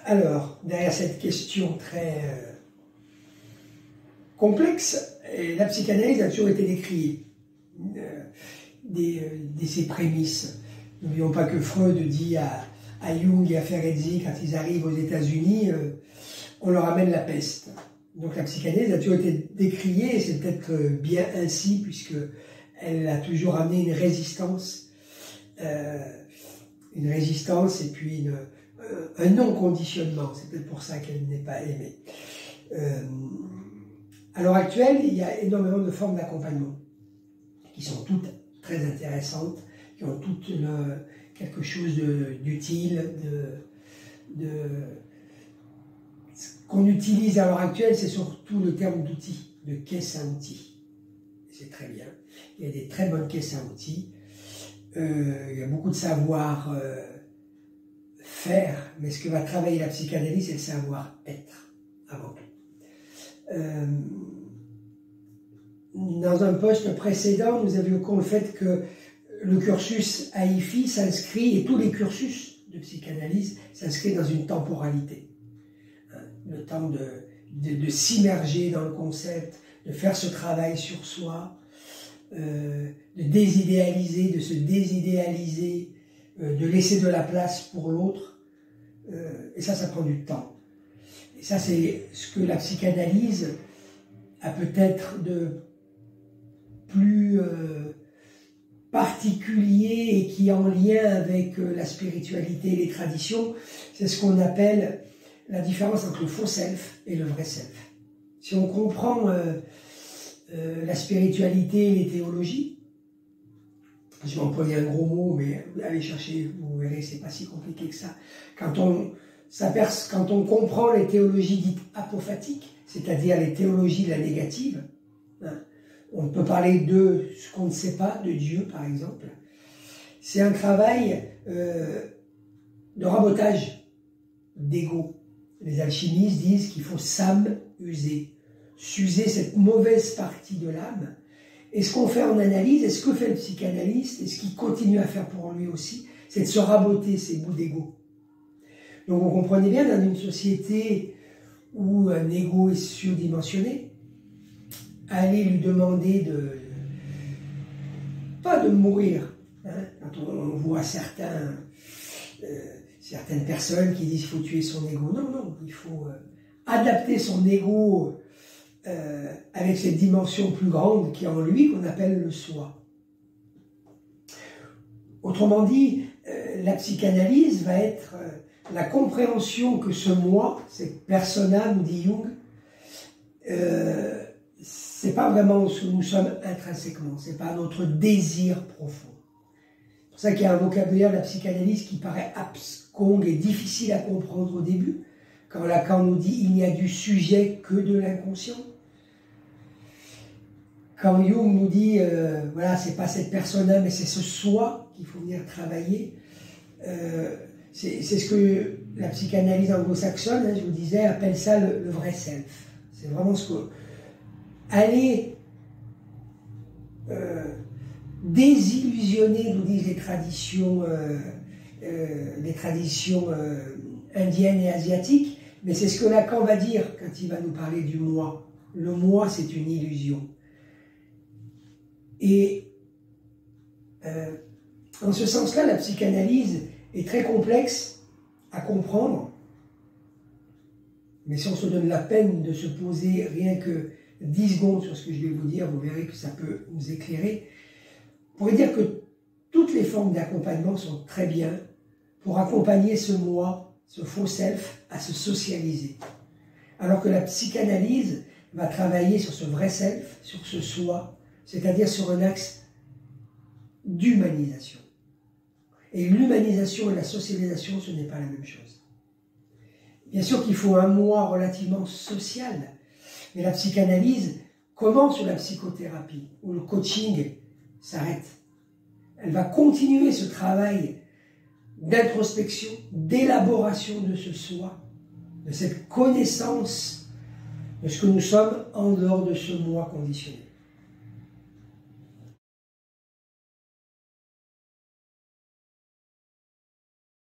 Alors, derrière cette question très complexe, la psychanalyse a toujours été décriée dès ses prémices. N'oublions pas que Freud dit à Jung et à Ferenczi, quand ils arrivent aux États-Unis, on leur amène la peste. Donc la psychanalyse a toujours été décriée, et c'est peut-être bien ainsi, puisqu'elle a toujours amené une résistance et puis un non-conditionnement. C'est peut-être pour ça qu'elle n'est pas aimée. À l'heure actuelle, il y a énormément de formes d'accompagnement qui sont toutes très intéressantes, qui ont toutes quelque chose d'utile, Ce qu'on utilise à l'heure actuelle, c'est surtout le terme d'outil, de caisse à outils. C'est très bien. Il y a des très bonnes caisses à outils. Il y a beaucoup de savoir faire, mais ce que va travailler la psychanalyse, c'est le savoir-être, avant tout. Dans un poste précédent, nous avions le fait que le cursus AIFI s'inscrit, et tous les cursus de psychanalyse s'inscrivent dans une temporalité. Le temps de s'immerger dans le concept, de faire ce travail sur soi, de désidéaliser, de se désidéaliser, de laisser de la place pour l'autre. Et ça prend du temps. Et ça, c'est ce que la psychanalyse a peut-être de plus particulier et qui est en lien avec la spiritualité et les traditions. C'est ce qu'on appelle la différence entre le faux self et le vrai self. Si on comprend la spiritualité et les théologies, je vais employer un gros mot, mais allez chercher, vous verrez, c'est pas si compliqué que ça. Quand on comprend les théologies dites apophatiques, c'est-à-dire les théologies de la négative, on peut parler de ce qu'on ne sait pas, de Dieu par exemple. C'est un travail de rabotage d'ego. Les alchimistes disent qu'il faut s'user, s'user cette mauvaise partie de l'âme. Et ce qu'on fait en analyse, et ce que fait le psychanalyste, et ce qu'il continue à faire pour lui aussi, c'est de se raboter ces bouts d'ego. Donc vous comprenez bien, dans une société où un ego est surdimensionné, aller lui demander pas de mourir, quand on voit certaines personnes qui disent qu'il faut tuer son ego. Non, il faut adapter son ego avec cette dimension plus grande qui est en lui, qu'on appelle le soi. Autrement dit, la psychanalyse va être la compréhension que ce moi, cette persona, nous dit Jung, c'est pas vraiment ce que nous sommes intrinsèquement, c'est pas notre désir profond. C'est pour ça qu'il y a un vocabulaire de la psychanalyse qui paraît abscon et difficile à comprendre au début, quand Lacan nous dit il n'y a du sujet que de l'inconscient. Quand Jung nous dit voilà, c'est pas cette personne-là, mais c'est ce soi qu'il faut venir travailler. C'est ce que la psychanalyse anglo-saxonne, je vous disais, appelle ça le vrai self. C'est vraiment ce que aller désillusionner, nous disent les traditions indiennes et asiatiques, mais c'est ce que Lacan va dire quand il va nous parler du moi. Le moi, c'est une illusion. Et en ce sens-là, la psychanalyse est très complexe à comprendre, mais si on se donne la peine de se poser rien que 10 secondes sur ce que je vais vous dire, vous verrez que ça peut nous éclairer. On pourrait dire que toutes les formes d'accompagnement sont très bien pour accompagner ce moi, ce faux self, à se socialiser. Alors que la psychanalyse va travailler sur ce vrai self, sur ce soi, c'est-à-dire sur un axe d'humanisation. Et l'humanisation et la socialisation, ce n'est pas la même chose. Bien sûr qu'il faut un moi relativement social, mais la psychanalyse commence sur la psychothérapie, où le coaching s'arrête. Elle va continuer ce travail d'introspection, d'élaboration de ce soi, de cette connaissance de ce que nous sommes en dehors de ce moi conditionné.